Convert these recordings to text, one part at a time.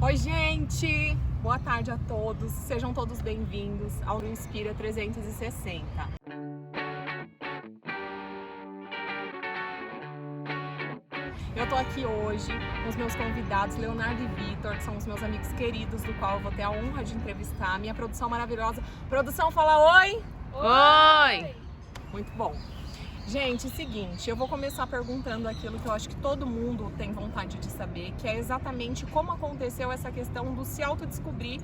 Oi, gente! Boa tarde a todos, sejam todos bem-vindos ao Inspira 360. Eu tô aqui hoje com os meus convidados, Leonardo e Vitor, que são os meus amigos queridos, do qual eu vou ter a honra de entrevistar. Minha produção maravilhosa. Produção, fala oi! Oi! Muito bom. Gente, seguinte, eu vou começar perguntando aquilo que eu acho que todo mundo tem vontade de saber, que é exatamente como aconteceu essa questão do se autodescobrir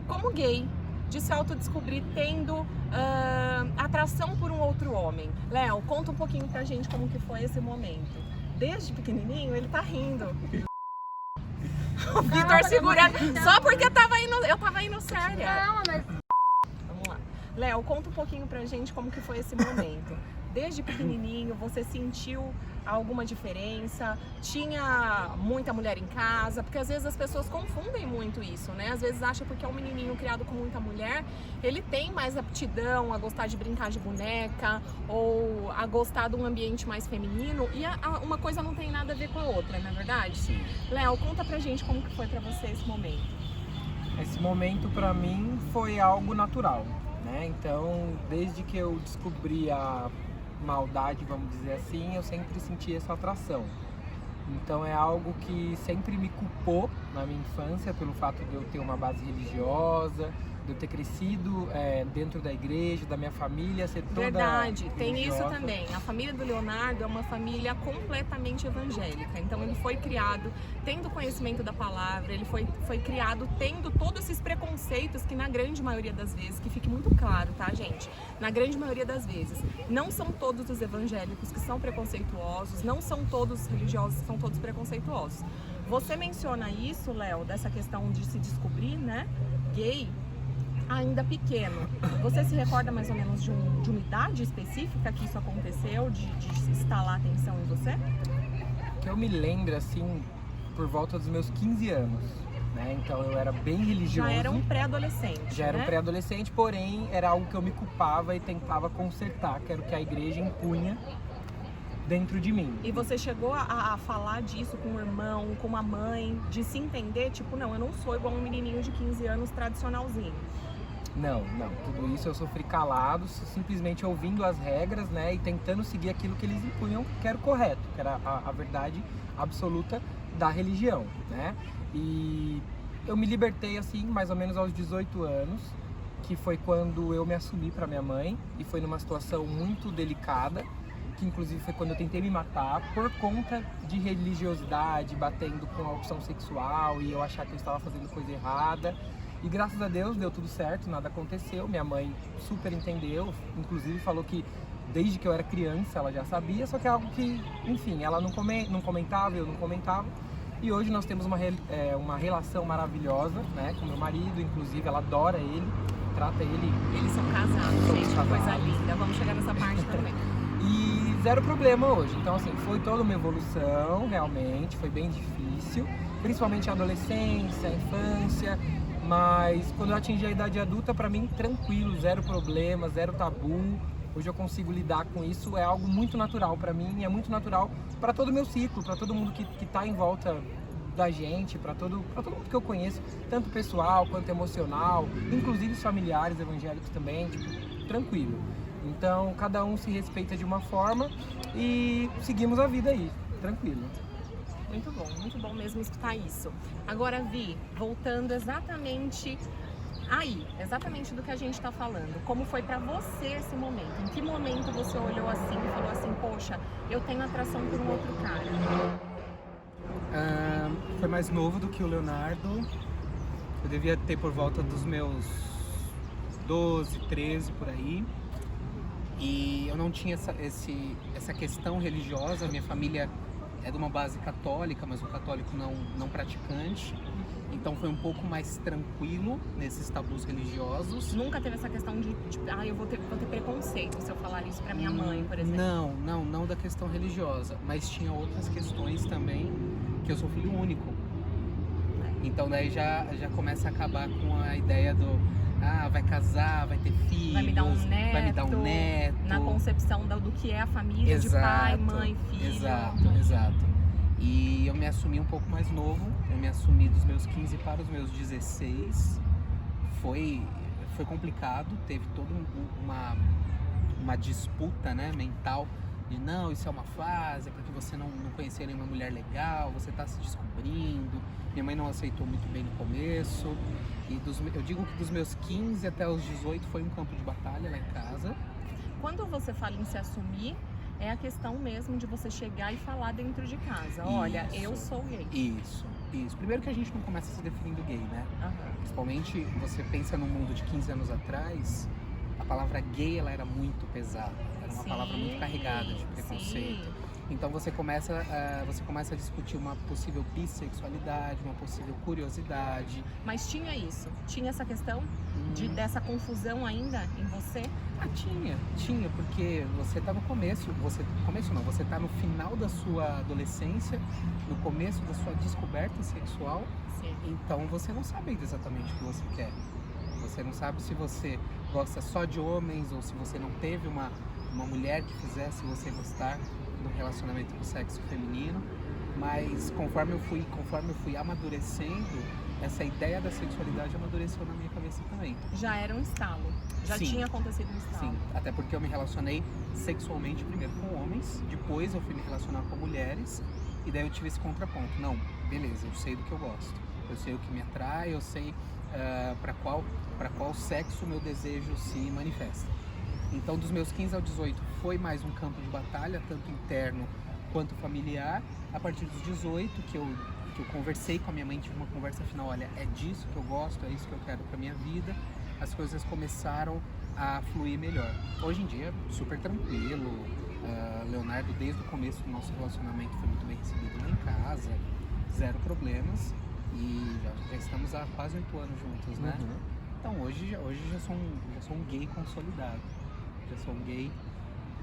como gay, de se autodescobrir tendo atração por um outro homem. Léo, conta um pouquinho pra gente como que foi esse momento. Desde pequenininho, ele tá rindo. O Vitor segurando, só porque eu tava indo séria. Calma, mas... Vamos lá. Léo, conta um pouquinho pra gente como que foi esse momento. Desde pequenininho, você sentiu alguma diferença? Tinha muita mulher em casa? Porque às vezes as pessoas confundem muito isso, né? Às vezes acham porque é um menininho criado com muita mulher, ele tem mais aptidão a gostar de brincar de boneca ou a gostar de um ambiente mais feminino, e uma coisa não tem nada a ver com a outra, não é verdade? Sim. Léo, conta pra gente como que foi pra você esse momento. Esse momento pra mim foi algo natural, né? Então, desde que eu descobri a maldade, vamos dizer assim, eu sempre senti essa atração. Então é algo que sempre me culpou na minha infância pelo fato de eu ter uma base religiosa, de eu ter crescido dentro da igreja, da minha família ser toda Verdade, tem religiosa. isso também. A família do Leonardo é uma família completamente evangélica. Então ele foi criado tendo conhecimento da palavra, ele foi criado tendo todos esses preconceitos que na grande maioria das vezes, que fique muito claro, tá, gente? Na grande maioria das vezes, não são todos os evangélicos que são preconceituosos, não são todos os religiosos que são todos preconceituosos. Você menciona isso, Léo, dessa questão de se descobrir, né, gay, ainda pequeno. Você se recorda mais ou menos de uma idade específica que isso aconteceu, de instalar atenção em você? Que eu me lembro, assim, por volta dos meus 15 anos, né? Então eu era bem religioso. Já era um pré-adolescente, Já era né? um pré-adolescente, porém era algo que eu me culpava e tentava consertar, que era o que a igreja impunha dentro de mim. E você chegou a falar disso com o irmão, com a mãe, de se entender, tipo, não, eu não sou igual um menininho de 15 anos tradicionalzinho. Não, tudo isso eu sofri calado, simplesmente ouvindo as regras, né, e tentando seguir aquilo que eles impunham, que era o correto, que era a verdade absoluta da religião, né. E eu me libertei assim, mais ou menos aos 18 anos, que foi quando eu me assumi para minha mãe, e foi numa situação muito delicada, que inclusive foi quando eu tentei me matar por conta de religiosidade, batendo com a opção sexual e eu achar que eu estava fazendo coisa errada. E graças a Deus deu tudo certo, nada aconteceu, minha mãe super entendeu, inclusive falou que desde que eu era criança ela já sabia, só que é algo que, enfim, ela não comentava, eu não comentava. E hoje nós temos uma relação maravilhosa, né, com meu marido, inclusive ela adora ele, trata ele... Eles são casados, Somos gente, que casados. coisa linda. Vamos chegar nessa parte também. E zero problema hoje. Então, assim, foi toda uma evolução, realmente, foi bem difícil, principalmente a adolescência, a infância, mas quando eu atingi a idade adulta, pra mim, tranquilo, zero problema, zero tabu. Hoje eu consigo lidar com isso, é algo muito natural pra mim, e é muito natural pra todo o meu ciclo, pra todo mundo que tá em volta da gente, pra todo mundo que eu conheço, tanto pessoal quanto emocional, inclusive os familiares evangélicos também, tipo, tranquilo. Então, cada um se respeita de uma forma e seguimos a vida aí, tranquilo. Muito bom mesmo escutar isso. Agora, Vi, voltando exatamente do que a gente tá falando, como foi pra você esse momento? Em que momento você olhou assim e falou assim, poxa, eu tenho atração por um outro cara? Foi mais novo do que o Leonardo. Eu devia ter por volta dos meus 12, 13 por aí. E eu não tinha essa questão religiosa. Minha família é de uma base católica, mas um católico não praticante. Então foi um pouco mais tranquilo nesses tabus religiosos. Nunca teve essa questão de tipo, eu vou ter preconceito se eu falar isso pra minha mãe, por exemplo? Não da questão religiosa, mas tinha outras questões também, que eu sou filho único. Então daí já começa a acabar com a ideia do vai casar, vai ter filhos, vai me dar um neto, na concepção do que é a família, exato, de pai, mãe, filho. Exato. E eu me assumi um pouco mais novo, eu me assumi dos meus 15 para os meus 16, foi complicado, teve toda uma disputa, né, mental, de não, isso é uma fase, é porque você não conhecia nenhuma mulher legal, você está se descobrindo. Minha mãe não aceitou muito bem no começo. E eu digo que dos meus 15 até os 18 foi um campo de batalha lá em casa. Quando você fala em se assumir, é a questão mesmo de você chegar e falar dentro de casa. Olha, Isso. eu sou gay. Isso. Primeiro que a gente não começa se definindo gay, né? Aham. Principalmente, você pensa no mundo de 15 anos atrás, a palavra gay ela era muito pesada. Era uma Sim, palavra muito carregada de preconceito. sim. Então você começa a discutir uma possível bissexualidade, uma possível curiosidade. Mas tinha isso? Tinha essa questão dessa confusão ainda em você? Tinha, porque você tá no começo, você tá no final da sua adolescência, no começo da sua descoberta sexual, Sim. então você não sabe ainda exatamente o que você quer. Você não sabe se você gosta só de homens ou se você não teve uma mulher que fizesse você gostar do relacionamento com o sexo feminino, mas conforme eu fui amadurecendo, essa ideia da sexualidade amadureceu na minha cabeça também. Já era um estalo? Já Sim. tinha acontecido um estalo? Sim, até porque eu me relacionei sexualmente primeiro com homens, depois eu fui me relacionar com mulheres, e daí eu tive esse contraponto. Não, beleza, eu sei do que eu gosto, eu sei o que me atrai, eu sei para qual sexo o meu desejo se manifesta. Então, dos meus 15 aos 18 foi mais um campo de batalha, tanto interno quanto familiar. A partir dos 18 que eu conversei com a minha mãe, tive uma conversa final, olha, é disso que eu gosto, é isso que eu quero para minha vida, as coisas começaram a fluir melhor. Hoje em dia, super tranquilo. Leonardo, desde o começo do nosso relacionamento, foi muito bem recebido lá em casa, zero problemas, e já estamos há quase 8 anos juntos, né? Uhum. Então hoje já sou um gay consolidado. Já sou um gay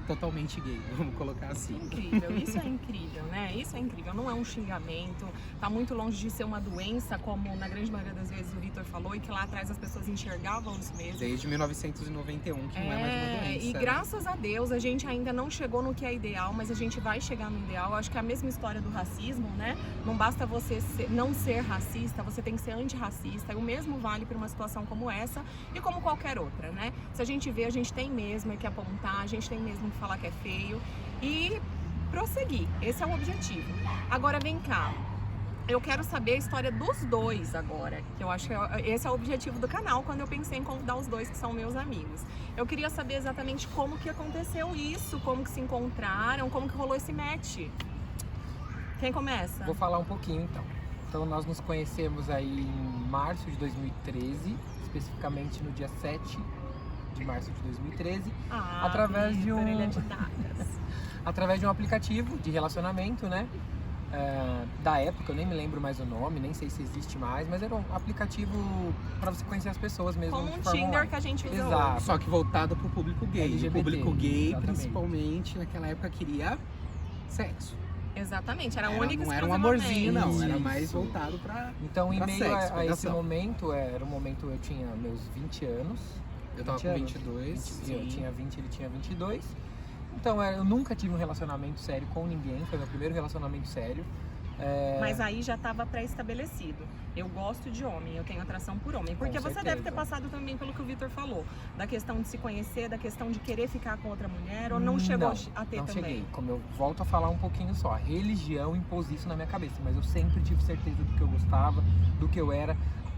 totalmente gay, vamos colocar assim. Incrível, isso é incrível, né? Isso é incrível, não é um xingamento, tá muito longe de ser uma doença, como na grande maioria das vezes o Vitor falou, e que lá atrás as pessoas enxergavam isso mesmo. Desde 1991 que não é mais uma doença. E né? graças a Deus a gente ainda não chegou no que é ideal, mas a gente vai chegar no ideal. Eu acho que é a mesma história do racismo, né? Não basta você não ser racista, você tem que ser antirracista. E o mesmo vale para uma situação como essa e como qualquer outra, né? Se a gente vê, a gente tem mesmo que apontar, a gente tem mesmo que falar que é feio e prosseguir. Esse é o objetivo. Agora vem cá. Eu quero saber a história dos dois agora, que eu acho que esse é o objetivo do canal, quando eu pensei em convidar os dois que são meus amigos. Eu queria saber exatamente como que aconteceu isso, como que se encontraram, como que rolou esse match. Quem começa? Vou falar um pouquinho então. Então nós nos conhecemos aí em março de 2013, especificamente no dia 7 de março de 2013, através de através de um aplicativo de relacionamento, né? Da época, eu nem me lembro mais o nome, nem sei se existe mais, mas era um aplicativo para você conhecer as pessoas mesmo. Como de um forma Tinder online. que a gente usa Exato. Só que voltado pro público gay. LGBT, O público gay, exatamente. principalmente naquela época, queria sexo. Exatamente, era a única Não era um exclusivamente. amorzinho, não. Era Isso. mais voltado pra... Então, em pra meio sexo, a esse pegação. momento, era um momento eu tinha meus 20 anos. Eu tava com 22. Eu tinha 20, ele tinha 22. Então, eu nunca tive um relacionamento sério com ninguém, foi meu primeiro relacionamento sério. Mas aí já estava pré-estabelecido. Eu gosto de homem, eu tenho atração por homem. Porque você deve ter passado também pelo que o Vitor falou. Da questão de se conhecer, da questão de querer ficar com outra mulher, ou não chegou a ter não também? Cheguei. Como eu volto a falar um pouquinho só, a religião impôs isso na minha cabeça, mas eu sempre tive certeza do que eu gostava, do que eu era.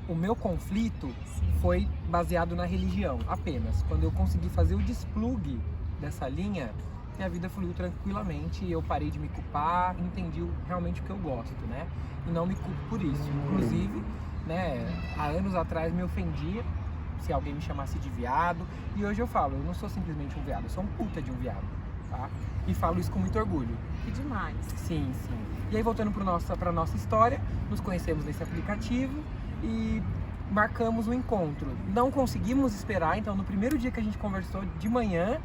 O meu conflito foi baseado na religião, apenas. Quando eu consegui fazer o desplugue dessa linha, minha vida fluiu tranquilamente e eu parei de me culpar, entendi realmente o que eu gosto, né? E não me culpo por isso. Inclusive, né, há anos atrás me ofendia se alguém me chamasse de viado, e hoje eu falo, eu não sou simplesmente um viado, eu sou um puta de um viado, tá? E falo isso com muito orgulho. Que demais. Sim, sim. E aí, voltando pra nossa história, nos conhecemos nesse aplicativo e marcamos um encontro. Não conseguimos esperar, então no primeiro dia que a gente conversou de manhã,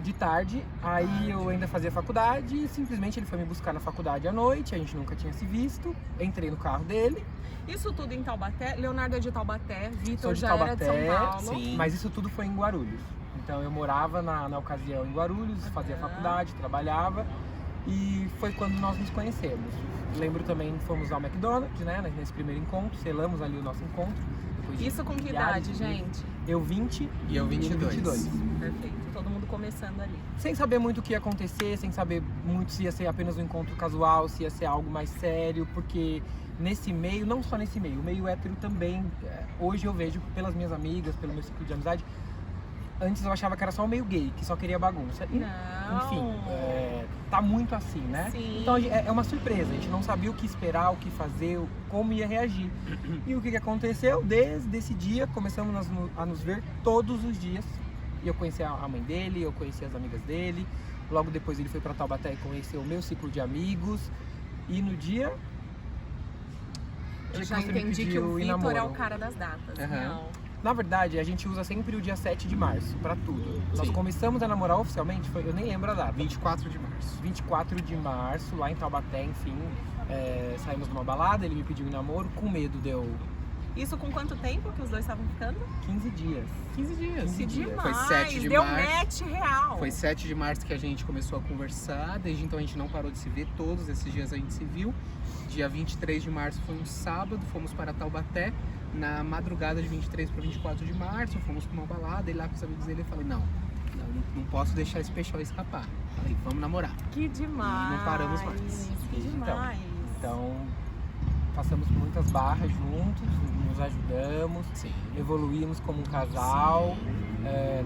de tarde, aí eu ainda fazia faculdade e simplesmente ele foi me buscar na faculdade à noite, a gente nunca tinha se visto, entrei no carro dele. Isso tudo em Taubaté, Leonardo é de Taubaté, Vitor já Taubaté, era de São Paulo. Sim. Mas isso tudo foi em Guarulhos. Então eu morava na ocasião em Guarulhos, fazia faculdade, trabalhava. E foi quando nós nos conhecemos. Lembro também que fomos ao McDonald's, né? Nesse primeiro encontro, selamos ali o nosso encontro. Isso com que idade, gente? Eu 20 E eu 22. 22. Perfeito, todo mundo começando ali. Sem saber muito o que ia acontecer, sem saber muito se ia ser apenas um encontro casual, se ia ser algo mais sério, porque nesse meio, não só nesse meio, o meio hétero também, hoje eu vejo pelas minhas amigas, pelo meu ciclo de amizade, antes eu achava que era só o meio gay, que só queria bagunça. E, Não. enfim, tá muito assim, né? Sim. Então é uma surpresa, a gente não sabia o que esperar, o que fazer, como ia reagir. E o que aconteceu? Desde esse dia, começamos a nos ver todos os dias. E eu conheci a mãe dele, eu conheci as amigas dele. Logo depois ele foi pra Taubaté e conheceu o meu ciclo de amigos. E no dia... Eu já você me entendi que pediu o em Vitor é o namoro. cara das datas. Aham. Não. Na verdade, a gente usa sempre o dia 7 de março pra tudo. Nós Sim. começamos a namorar oficialmente, eu nem lembro a data. 24 de março. 24 de março, lá em Taubaté, enfim. Saímos numa balada, ele me pediu em namoro, com medo deu Isso com quanto tempo que os dois estavam ficando? 15 dias. 15 dias. 15 Que dias. demais! Foi 7 de Deu março. match real. Foi 7 de março que a gente começou a conversar, desde então a gente não parou de se ver, todos esses dias a gente se viu. Dia 23 de março foi um sábado, fomos para Taubaté. Na madrugada de 23 para 24 de março, fomos para uma balada e lá com os amigos dele eu falei, não posso deixar esse peixão escapar. Falei, vamos namorar. Que demais! E não paramos mais. Que demais! Então, passamos por muitas barras juntos, nos ajudamos, Sim. evoluímos como um casal.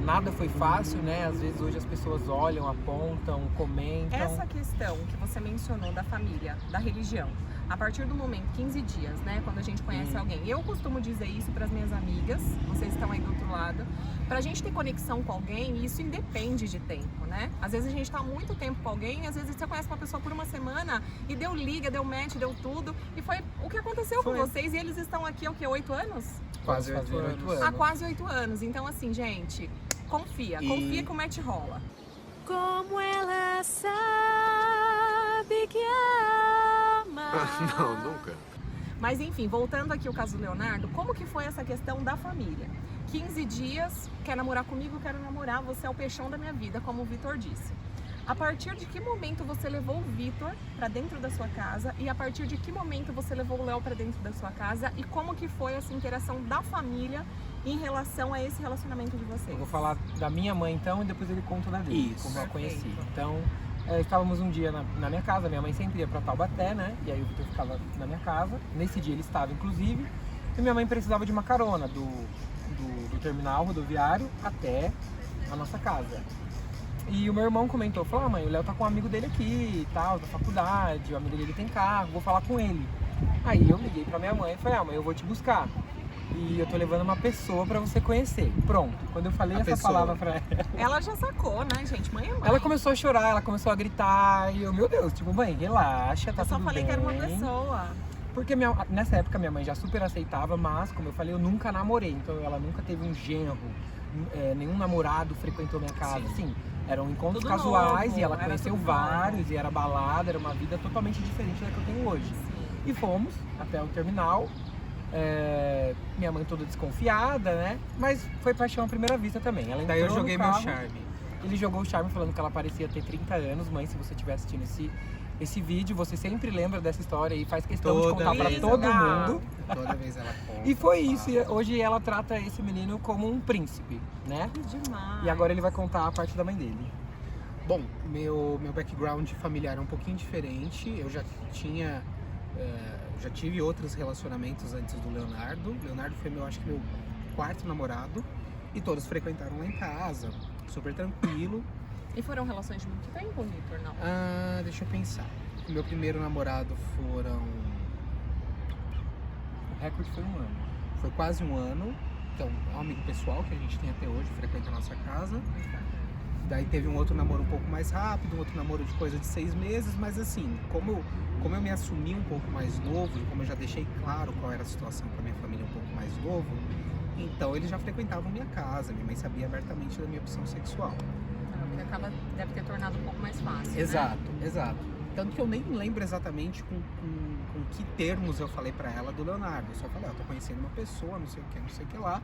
Nada foi fácil, né? Às vezes hoje as pessoas olham, apontam, comentam. Essa questão que você mencionou da família, da religião, a partir do momento, 15 dias, né, quando a gente conhece alguém, eu costumo dizer isso para as minhas amigas, vocês estão aí do outro lado, pra gente ter conexão com alguém, isso independe de tempo, né? Às vezes a gente tá há muito tempo com alguém, às vezes você conhece uma pessoa por uma semana e deu liga, deu match, deu tudo, e foi o que aconteceu com vocês, e eles estão aqui há o quê? 8 anos? Quase Vamos 8 fazer anos. 8 anos. Há quase 8 anos. Então, assim, gente, confia que o match rola. Como ela sabe que ama. Não, nunca. Mas enfim, voltando aqui ao caso do Leonardo, como que foi essa questão da família? 15 dias, quer namorar comigo, quero namorar, você é o peixão da minha vida, como o Vitor disse. A partir de que momento você levou o Vitor para dentro da sua casa e a partir de que momento você levou o Léo para dentro da sua casa e como que foi essa interação da família em relação a esse relacionamento de vocês? Eu vou falar da minha mãe então e depois ele conta da dele, Isso. como eu a conheci. Perfeito. Então, estávamos um dia na minha casa, minha mãe sempre ia pra Taubaté, né? E aí o Vitor ficava na minha casa. Nesse dia ele estava, inclusive, e minha mãe precisava de uma carona do terminal rodoviário até a nossa casa. E o meu irmão comentou, falou, mãe, o Léo tá com um amigo dele aqui e tal, da faculdade, o amigo dele tem carro, vou falar com ele. Aí eu liguei pra minha mãe e falei, mãe, eu vou te buscar. E eu tô levando uma pessoa pra você conhecer. Pronto. Quando eu falei essa palavra pra ela, Ela já sacou, né, gente? Mãe é mãe. ela começou a chorar, ela começou a gritar. E eu, meu Deus, tipo, mãe, relaxa, tá Eu só tudo falei bem. que era uma pessoa. Porque nessa época minha mãe já super aceitava, mas, como eu falei, eu nunca namorei. Então ela nunca teve um genro, nenhum namorado frequentou minha casa. Sim. Assim, eram encontros Tudo casuais novo, e ela era conheceu tudo vários novo. e era balada, era uma vida totalmente diferente da que eu tenho hoje. E fomos até o terminal. Minha mãe toda desconfiada, né? Mas foi paixão à primeira vista também. Ela Daí eu entrou no joguei meu carro, charme. Ele jogou o charme falando que ela parecia ter 30 anos. Mãe, se você estiver assistindo esse vídeo, você sempre lembra dessa história e faz questão de Toda contar pra vez, todo ah. mundo. Toda vez ela conta. E foi isso. fala. E hoje ela trata esse menino como um príncipe, né? Que demais. E agora ele vai contar a parte da mãe dele. Bom, meu background familiar é um pouquinho diferente. Eu já tive outros relacionamentos antes do Leonardo. O Leonardo foi acho que meu quarto namorado. E todos frequentaram lá em casa, super tranquilo. E foram relações de muito tempo, Vitor, não? Deixa eu pensar. O meu primeiro namorado foram... O recorde foi 1 ano. Foi quase 1 ano. Então, é um amigo pessoal que a gente tem até hoje, frequenta a nossa casa. Daí teve um outro namoro um pouco mais rápido, um outro namoro de coisa de 6 meses, mas assim, como eu me assumi um pouco mais novo, e como eu já deixei claro qual era a situação com a minha família um pouco mais novo, então eles já frequentavam minha casa, minha mãe sabia abertamente da minha opção sexual. O que deve ter tornado um pouco mais fácil, né? Exato. Tanto que eu nem lembro exatamente com que termos eu falei pra ela do Leonardo. Eu só falei, tô conhecendo uma pessoa, não sei o que lá.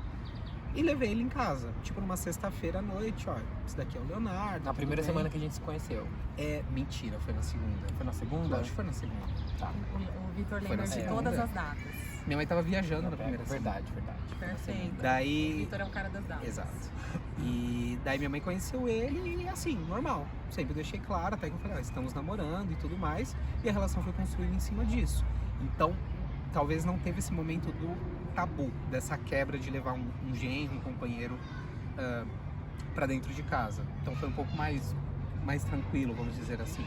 E levei ele em casa, tipo numa sexta-feira à noite, ó, esse daqui é o Leonardo. Na primeira tudo bem? semana que a gente se conheceu. É, mentira, foi na segunda. Foi na segunda? Acho que foi na segunda. Tá. O Vitor Foi lembra na de segunda. todas as datas. Minha mãe tava viajando na primeira semana. Verdade, verdade. Foi na Perfeito. segunda. O Daí, Vitor é o cara das datas. exato. E daí minha mãe conheceu ele e assim, normal. Sempre deixei claro, até que eu falei, estamos namorando e tudo mais. E a relação foi construída em cima disso. Então, talvez não teve esse momento do tabu, dessa quebra de levar um genro, um companheiro pra dentro de casa. Então foi um pouco mais tranquilo, vamos dizer assim.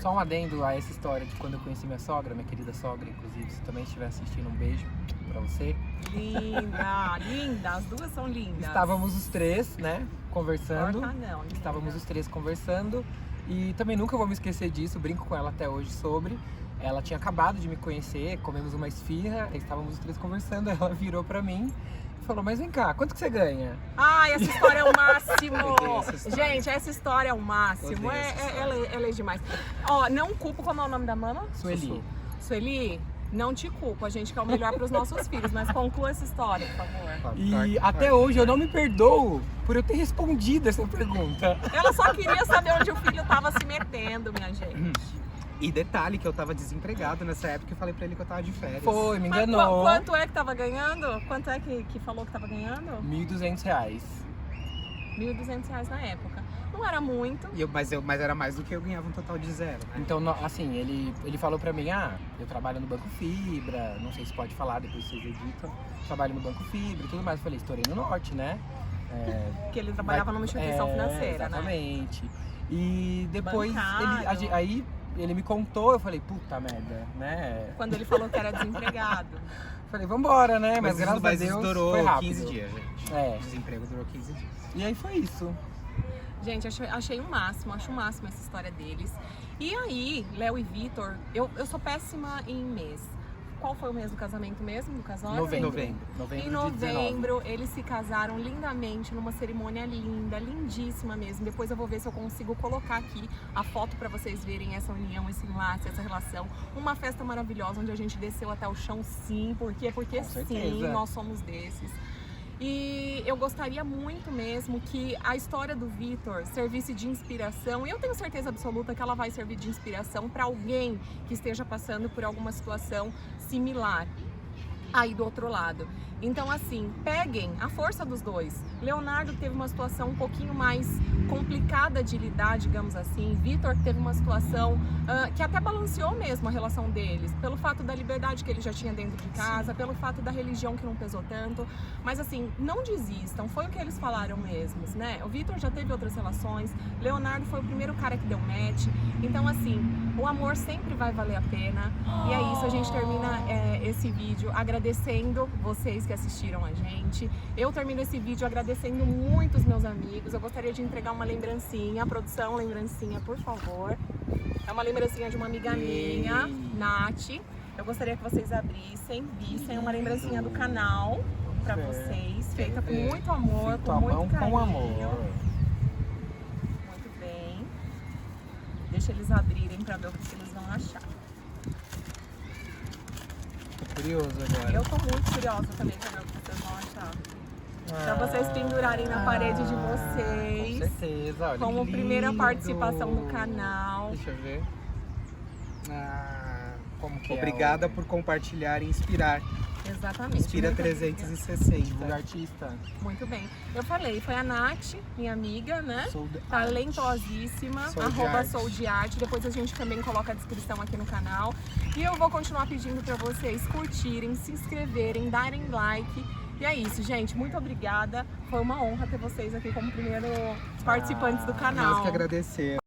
Só um adendo a essa história de quando eu conheci minha sogra, minha querida sogra, inclusive, se também estiver assistindo, um beijo pra você. Linda, linda. As duas são lindas. Estávamos os três, né, conversando. Corta não, linda. Estávamos os três conversando e também nunca vou me esquecer disso, brinco com ela até hoje sobre. Ela tinha acabado de me conhecer, comemos uma esfirra, estávamos os três conversando, ela virou pra mim e falou, mas vem cá, quanto que você ganha? Ai, essa história é o máximo! Odeio essa história. Gente, essa história é o máximo. Odeio essa história. Ela é demais. Ó, não culpo, como é o nome da mama? Sueli. Sueli, não te culpo, a gente quer o melhor pros nossos filhos, mas conclua essa história, por favor. E até hoje eu não me perdoo por eu ter respondido essa pergunta. Ela só queria saber onde o filho tava se metendo, minha gente. E detalhe que eu tava desempregado nessa época e falei pra ele que eu tava de férias. Foi, me Mas enganou. quanto é que tava ganhando? Quanto é que falou que tava ganhando? R$ 1.200. R$ 1.200 na época. Não era muito. Mas era mais do que eu ganhava um total de zero, né? Então, assim, ele falou pra mim, eu trabalho no Banco Fibra, não sei se pode falar, depois vocês editam, trabalho no Banco Fibra e tudo mais. Eu falei, estourei no norte, né? Porque ele trabalhava numa instituição financeira, né? Exatamente. E depois, Bancário. aí ele me contou, eu falei, puta merda, né? Quando ele falou que era desempregado. Falei, vambora, né? Mas graças a isso Deus durou foi rápido. 15 dias, gente. É. O desemprego durou 15 dias. E aí foi isso. Gente, achei o máximo, acho o máximo essa história deles. E aí, Léo e Vitor, eu sou péssima em mês. Qual foi o mês do casamento mesmo, do casório? Novembro. Em de 19. novembro, eles se casaram lindamente, numa cerimônia linda, lindíssima mesmo. Depois eu vou ver se eu consigo colocar aqui a foto pra vocês verem essa união, esse enlace, essa relação. Uma festa maravilhosa, onde a gente desceu até o chão, sim. Por quê? Porque Com sim, certeza. nós somos desses. E eu gostaria muito mesmo que a história do Vitor servisse de inspiração. E eu tenho certeza absoluta que ela vai servir de inspiração para alguém que esteja passando por alguma situação similar aí do outro lado. Então, assim, peguem a força dos dois. Leonardo teve uma situação um pouquinho mais complicada de lidar, digamos assim. Vitor teve uma situação que até balanceou mesmo a relação deles, pelo fato da liberdade que ele já tinha dentro de casa, pelo fato da religião que não pesou tanto. Mas assim, não desistam, foi o que eles falaram mesmos, né? O Vitor já teve outras relações, Leonardo foi o primeiro cara que deu match. Então, assim, o amor sempre vai valer a pena. E é isso, a gente termina esse vídeo agradecendo vocês que assistiram a gente. Eu termino esse vídeo agradecendo muito os meus amigos. Eu gostaria de entregar uma lembrancinha. Produção, lembrancinha, por favor. É uma lembrancinha de uma amiga minha, Nath. Eu gostaria que vocês abrissem, vissem. É uma lembrancinha do canal pra vocês, feita com muito amor, Feito com à muito mão carinho. com amor. Muito bem. Deixa eles abrirem pra ver o que eles vão achar. Tô curioso agora. Eu tô muito curiosa também pra ver o que vocês vão achar. Pra vocês pendurarem na parede de vocês. Com certeza, olha Como que primeira lindo. participação no canal. Deixa eu ver. Como que Obrigada é por compartilhar e inspirar. Exatamente. Inspira Muito 360. divulgar artista. Muito bem. Eu falei, foi a Nath, minha amiga, né? Sou de Talentosíssima, Sou de @, arte. sou de arte. Depois a gente também coloca a descrição aqui no canal. E eu vou continuar pedindo pra vocês curtirem, se inscreverem, darem like. E é isso, gente. Muito obrigada. Foi uma honra ter vocês aqui como primeiros participantes do canal. Nós que agradecer.